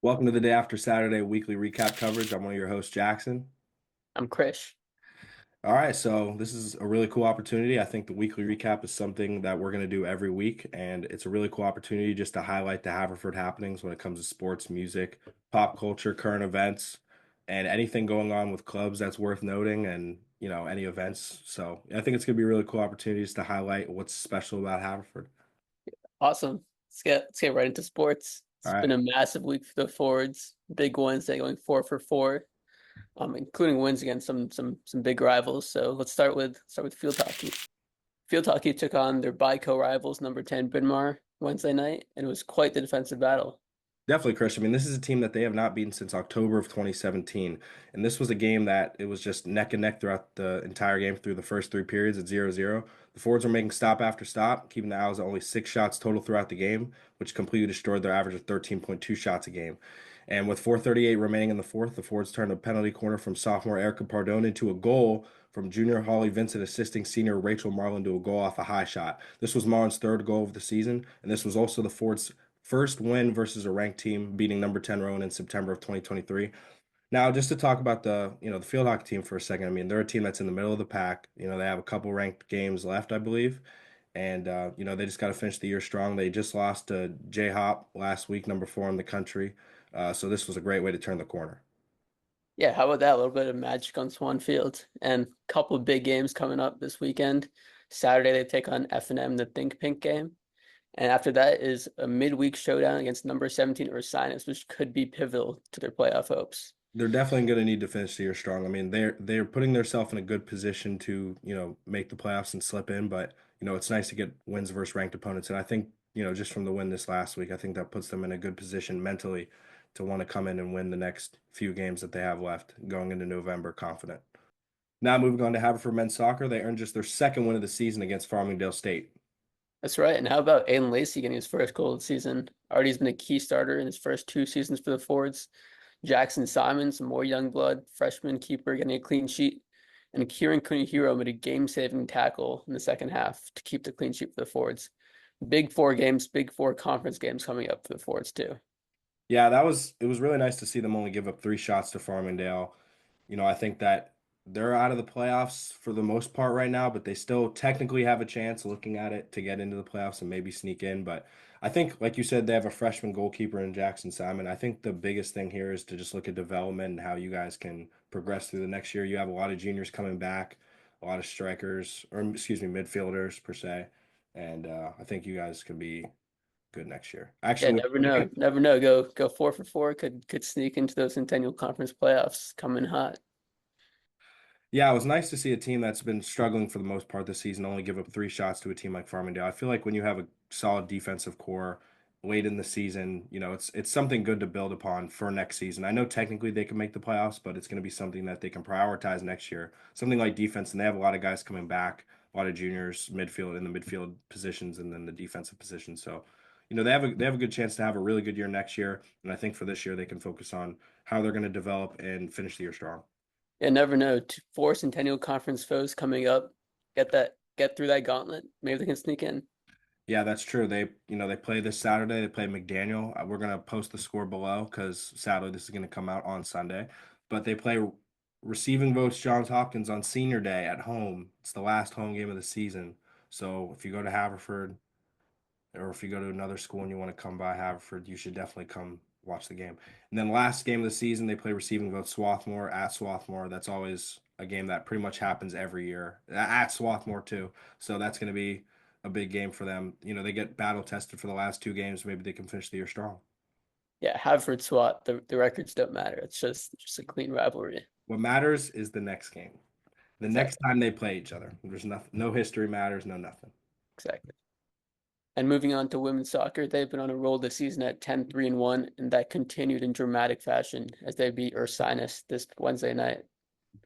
Welcome to the Day After Saturday weekly recap coverage. I'm one of your hosts, Jackson. I'm Krish. All right, so this is a really cool opportunity. I think the weekly recap is something that we're going to do every week, and it's a really cool opportunity just to highlight the Haverford happenings when it comes to sports, music, pop culture, current events, and anything going on with clubs that's worth noting, and any events. So I think it's going to be a really cool opportunity just to highlight what's special about Haverford. Awesome. Let's get right into sports. All It's been right. a massive week for the forwards. Big Wednesday going 4 for 4, including wins against some big rivals. So let's start with field hockey. Field hockey took on their bi-co-rivals, number 10 Bryn Mawr, Wednesday night, and it was quite the defensive battle. Definitely, Chris. I mean, this is a team that they have not beaten since October of 2017. And this was a game that it was just neck and neck throughout the entire game through the first three periods at 0-0. The forwards were making stop after stop, keeping the Owls at only 6 shots total throughout the game, which completely destroyed their average of 13.2 shots a game. And with 4:38 remaining in the fourth, the forwards turned a penalty corner from sophomore Erica Pardone into a goal from junior Holly Vincent assisting senior Rachel Marlin to a goal off a high shot. This was Marlin's third goal of the season, and this was also the forwards' first win versus a ranked team, beating number 10 Rowan in September of 2023. Now, just to talk about the field hockey team for a second, I mean, they're a team that's in the middle of the pack. They have a couple ranked games left, I believe. And, they just got to finish the year strong. They just lost to J Hop last week, number 4 in the country. So this was a great way to turn the corner. Yeah, how about that? A little bit of magic on Swan Field, and a couple of big games coming up this weekend. Saturday they take on F&M, the Think Pink game. And after that is a midweek showdown against number 17 Ursinus, which could be pivotal to their playoff hopes. They're definitely going to need to finish the year strong. I mean, they're putting themselves in a good position to, make the playoffs and slip in, but it's nice to get wins versus ranked opponents. And I think, just from the win this last week, I think that puts them in a good position mentally to want to come in and win the next few games that they have left going into November confident. Now moving on to Haverford men's soccer, they earned just their second win of the season against Farmingdale State. That's right. And how about Aiden Lacey getting his first goal of the season? Already has been a key starter in his first 2 seasons for the Fords. Jackson Simon, some more young blood, freshman keeper getting a clean sheet. And Kieran Kunihiro made a game-saving tackle in the second half to keep the clean sheet for the Fords. Big 4 games, big 4 conference games coming up for the Fords too. Yeah, it was really nice to see them only give up 3 shots to Farmingdale. I think that they're out of the playoffs for the most part right now, but they still technically have a chance looking at it to get into the playoffs and maybe sneak in. But I think, like you said, they have a freshman goalkeeper in Jackson Simon. I think the biggest thing here is to just look at development and how you guys can progress through the next year. You have a lot of juniors coming back, a lot of strikers, or excuse me, midfielders per se. And I think you guys can be good next year. Yeah, Actually, never know. Never know. Go 4 for 4. Could sneak into those Centennial Conference playoffs coming hot. yeah, it was nice to see a team that's been struggling for the most part this season only give up 3 shots to a team like Farmingdale. I feel like when you have a solid defensive core late in the season, it's something good to build upon for next season. I know technically they can make the playoffs, but it's going to be something that they can prioritize next year. Something like defense, and they have a lot of guys coming back, a lot of juniors, midfield in the midfield positions, and then the defensive positions. So, they have a good chance to have a really good year next year. And I think for this year they can focus on how they're going to develop and finish the year strong. Yeah, never know. 4 Centennial Conference foes coming up. Get through that gauntlet. Maybe they can sneak in. Yeah, that's true. They play this Saturday. They play McDaniel. We're gonna post the score below because sadly this is gonna come out on Sunday. But they play receiving votes Johns Hopkins on Senior Day at home. It's the last home game of the season. So if you go to Haverford or if you go to another school and you want to come by Haverford, you should definitely come watch the game. And then last game of the season, they play receiving votes Swarthmore at Swarthmore. That's always a game that pretty much happens every year at Swarthmore too. So that's going to be a big game for them. They get battle tested for the last 2 games. Maybe they can finish the year strong. Yeah, Haverford SWAT. The records don't matter. It's just a clean rivalry. What matters is the next game. The next Exactly. time they play each other. There's nothing, no history matters, no nothing. Exactly. And moving on to women's soccer, they've been on a roll this season at 10-3-1, and that continued in dramatic fashion as they beat Ursinus this Wednesday night.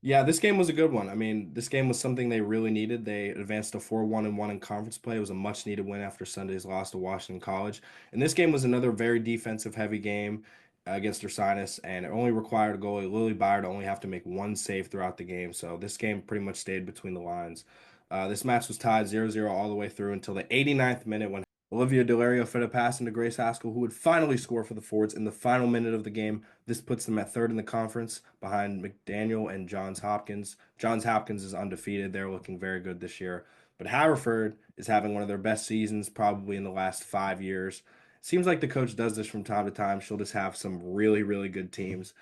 Yeah, this game was a good one. I mean, this game was something they really needed. They advanced to 4-1 in conference play. It was a much needed win after Sunday's loss to Washington College. And this game was another very defensive heavy game against Ursinus, and it only required a goalie, Lily Byer, to only have to make one save throughout the game. So this game pretty much stayed between the lines. This match was tied 0-0 all the way through until the 89th minute when Olivia Delario fed a pass into Grace Haskell, who would finally score for the Fords in the final minute of the game. This puts them at third in the conference behind McDaniel and Johns Hopkins. Johns Hopkins is undefeated. They're looking very good this year. But Haverford is having one of their best seasons probably in the last 5 years. It seems like the coach does this from time to time. She'll just have some really, really good teams.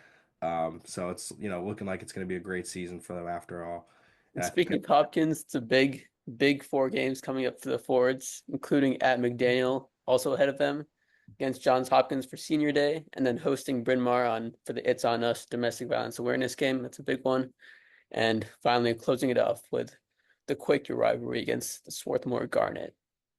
So it's looking like it's going to be a great season for them after all. And And I speaking think of Hopkins, it's a big 4 games coming up for the Fords, including at McDaniel, also ahead of them, against Johns Hopkins for Senior Day, and then hosting Bryn Mawr on for the It's On Us domestic violence awareness game. That's a big one. And finally closing it off with the Quaker rivalry against the Swarthmore Garnet.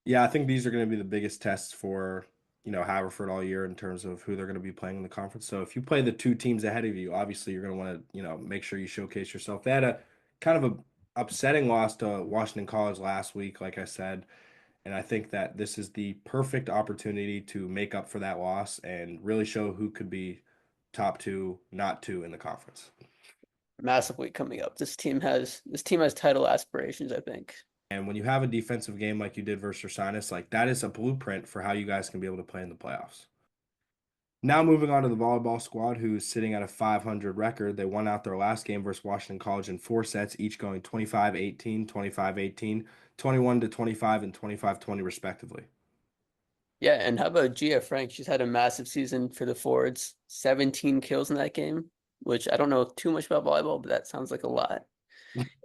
Yeah, I think these are going to be the biggest tests for, Haverford all year in terms of who they're going to be playing in the conference. So if you play the two teams ahead of you, obviously you're going to want to, make sure you showcase yourself. They had a kind of a upsetting loss to Washington College last week, like I said, and I think that this is the perfect opportunity to make up for that loss and really show who could be top two, not two in the conference. Massively coming up. This team has title aspirations, I think. And when you have a defensive game like you did versus Ursinus, like that is a blueprint for how you guys can be able to play in the playoffs. Now moving on to the volleyball squad, who's sitting at a 500 record. They won out their last game versus Washington College in 4 sets, each going 25-18, 25-18, 21-25, and 25-20 respectively. Yeah, and how about Gia Frank? She's had a massive season for the Fords, 17 kills in that game, which I don't know too much about volleyball, but that sounds like a lot.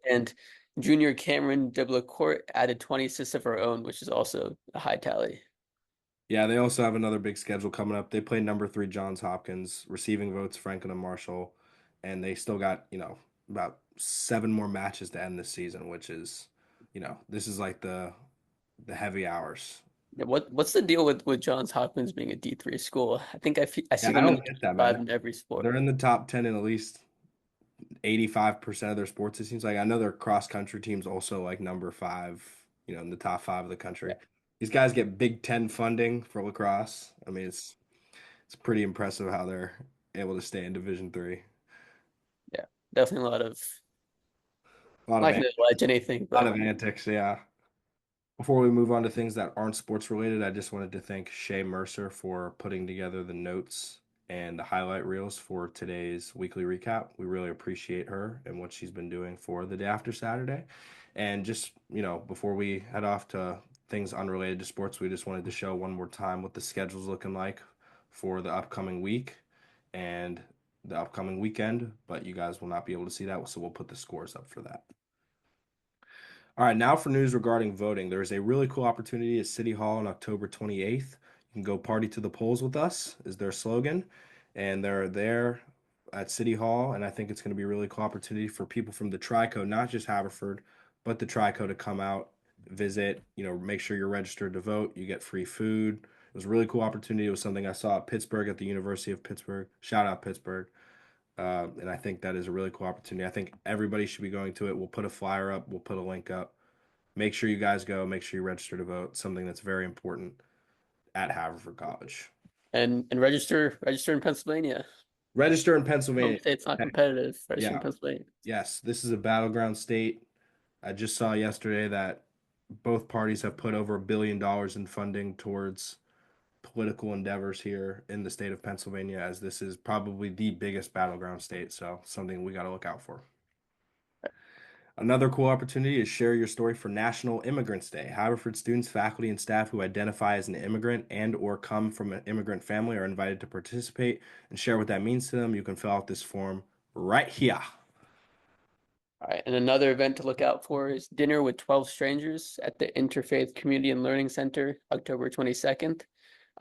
And junior Cameron DayBrkr added 20 assists of her own, which is also a high tally. Yeah, they also have another big schedule coming up. They play number three Johns Hopkins, receiving votes Franklin and Marshall, and they still got, about 7 more matches to end this season, which is, this is like the heavy hours. Yeah, what's the deal with Johns Hopkins being a D3 school? I think I Yeah, see I them in the don't top get that, five man. in every sport. They're in the top 10 in at least 85% of their sports. It seems like I know their cross country team's also like number five, in the top five of the Yeah, country. These guys get Big Ten funding for lacrosse. I mean, it's pretty impressive how they're able to stay in Division three. yeah, definitely a lot of. A lot I'm of not an- gonna allege anything, lot but of antics, yeah. Before we move on to things that aren't sports related, I just wanted to thank Shae Mercer for putting together the notes and the highlight reels for today's weekly recap. We really appreciate her and what she's been doing for the day after Saturday. And just, before we head off to things unrelated to sports, we just wanted to show one more time what the schedule's looking like for the upcoming week and the upcoming weekend, but you guys will not be able to see that, so we'll put the scores up for that. All right, now for news regarding voting. There is a really cool opportunity at City Hall on October 28th. You can go party to the polls with us, is their slogan. And they're there at City Hall. And I think it's going to be a really cool opportunity for people from the Trico, not just Haverford, but the Trico to come out, visit, make sure you're registered to vote. You get free food. It was a really cool opportunity. It was something I saw at Pittsburgh at the University of Pittsburgh. Shout out Pittsburgh. And I think that is a really cool opportunity. I think everybody should be going to it. We'll put a flyer up, we'll put a link up. Make sure you guys go. Make sure you register to vote. Something that's very important at Haverford College. and register in Pennsylvania. Register in Home Pennsylvania. state's not competitive. Register in Yeah. Pennsylvania. Yes. This is a battleground state. I just saw yesterday that both parties have put over $1 billion in funding towards political endeavors here in the state of Pennsylvania, as this is probably the biggest battleground state. So, something we got to look out for. Another cool opportunity is share your story for National Immigrants Day. Haverford students, faculty, and staff who identify as an immigrant and or come from an immigrant family are invited to participate and share what that means to them. You can fill out this form right here. All right, and another event to look out for is Dinner with 12 Strangers at the Interfaith Community and Learning Center, October 22nd.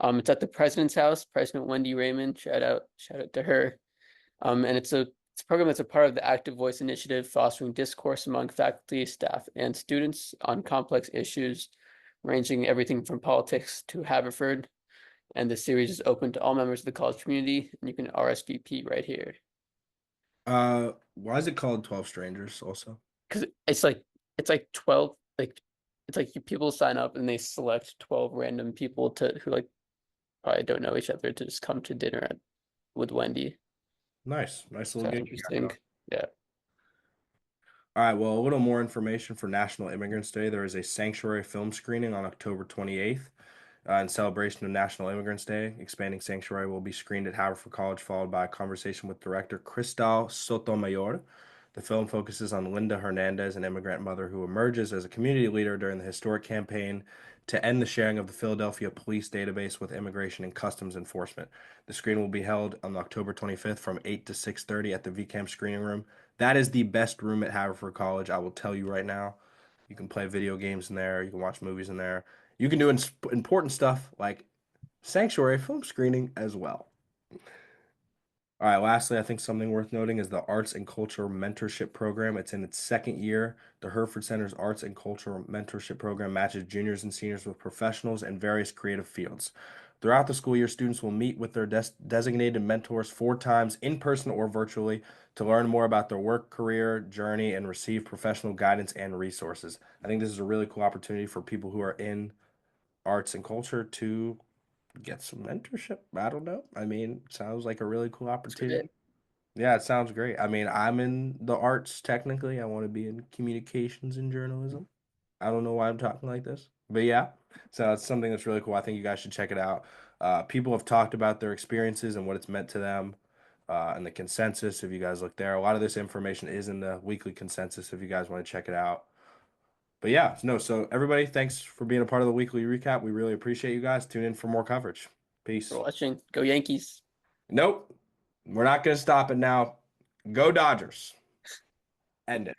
It's at the President's House, President Wendy Raymond. Shout out to her. And it's a program that's a part of the Active Voice Initiative, fostering discourse among faculty, staff, and students on complex issues, ranging everything from politics to Haverford. And the series is open to all members of the college community, and you can RSVP right here. Why is it called 12 Strangers also? Because it's like 12, like it's like people sign up and they select 12 random people who like probably don't know each other to just come to dinner with Wendy. Nice. Nice little Sounds gig you got interesting. going. Yeah. All right, well, a little more information for National Immigrants Day. There is a sanctuary film screening on October 28th. in celebration of National Immigrants Day. Expanding Sanctuary will be screened at Haverford College, followed by a conversation with director Cristal Sotomayor. The film focuses on Linda Hernandez, an immigrant mother who emerges as a community leader during the historic campaign to end the sharing of the Philadelphia police database with Immigration and Customs Enforcement. The screening will be held on October 25th from 8 to 6:30 at the VCAM screening room. That is the best room at Haverford College, I will tell you right now. You can play video games in there, you can watch movies in there. You can do important stuff like Sanctuary film screening as well. All right, lastly, I think something worth noting is the Arts and Culture Mentorship Program. It's in its second year. The Hurtford Center's Arts and Culture Mentorship Program matches juniors and seniors with professionals in various creative fields. Throughout the school year, students will meet with their designated mentors 4 times in person or virtually to learn more about their work, career, journey, and receive professional guidance and resources. I think this is a really cool opportunity for people who are in arts and culture to get some mentorship. I don't know. I mean, sounds like a really cool It's great. opportunity. Yeah, it sounds great. I mean, I'm in the arts technically. I want to be in communications and journalism. I don't know why I'm talking like this, but yeah. So it's something that's really cool. I think you guys should check it out. People have talked about their experiences and what it's meant to them, and the consensus. If you guys look there, a lot of this information is in the weekly consensus. If you guys want to check it out. But yeah, no. So everybody, thanks for being a part of the weekly recap. We really appreciate you guys. Tune in for more coverage. For Peace. watching. Go Yankees. Nope, we're not gonna stop it now. Go Dodgers. End it.